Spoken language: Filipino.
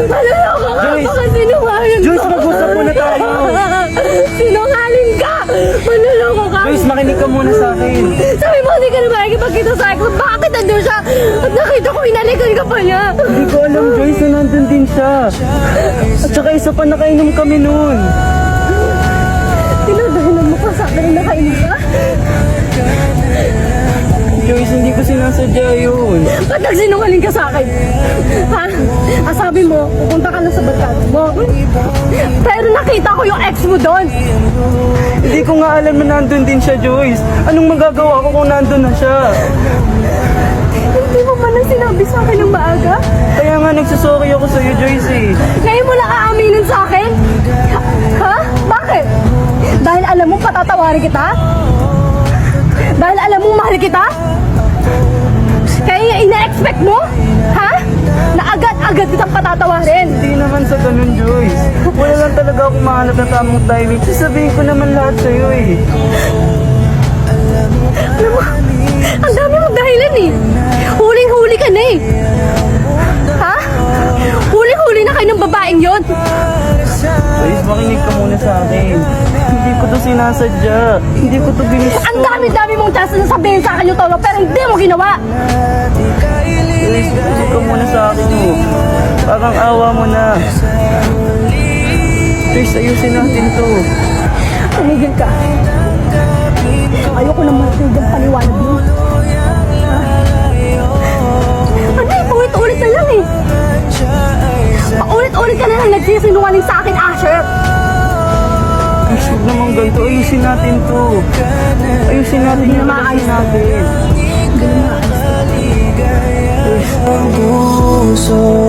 Maluloko ka. Joyce! Baka sinungaling Joyce, ka. mag-usap muna tayo. Sinungaling ka. Maluloko ka. Joyce, makinig ka muna sa akin. Sabi mo, hindi ka na makikipagkita sa akin. Bakit nandun siya? At nakita ko, inalikan ka pa niya. Hindi ko alam, Joyce, na nandun din siya. At saka isa pa nakainom kami noon. Tinadahilan mo pa sa akin na nakainom ka? Joyce, hindi ko sinasadya yun. Ba't nagsinungaling ka sa akin? Ha? Sabi mo, pupunta ka lang sa barkada mo. Pero nakita ko yung ex mo doon. Hindi ko nga alam na nandun din siya, Joyce. Anong magagawa ko kung nandun na siya? Hindi mo man lang sinabi sa akin ng maaga? Kaya nga nagsasorry ako sa'yo, Joyce eh. Ngayon mo lang aaminin sa akin? Ha? Bakit? Dahil alam mo patatawarin kita? Dahil alam mo mahal kita? Kaya ina-expect mo? Ha? Na agad-agad kitang patatawarin? Hindi naman sa ganun, Joyce. Wala lang talaga akong mahanap na tamang timing. Sasabihin ko naman lahat sa'yo eh. Alam mo, ang dami mong dahilan eh. Huling-huli ka na eh. Ha? Huling-huli na kayo ng babaeng yon. Joyce, makinig ka muna sa akin. Hindi ko to sinasadya. Hindi ko to ginusto. Ang dami-dami mong chance na sabihin sa akin yung tolo, pero hindi mo ginawa. Joyce, makinig ka muna sa akin oh. Parang awa mo na. Joyce, ayusin natin to. Tumigil ka. Ayoko naman tigil paliwanag mo. Ha? Ano eh, paulit-ulit na lang eh. Paulit-ulit ka na lang nagsisinungaling sa akin, Asher. Joyce, huwag naman ganito. Ayusin natin to. Ayusin natin Hindi yung na maayos. relasyon natin. Hindi na maayos. Joyce, Ang puso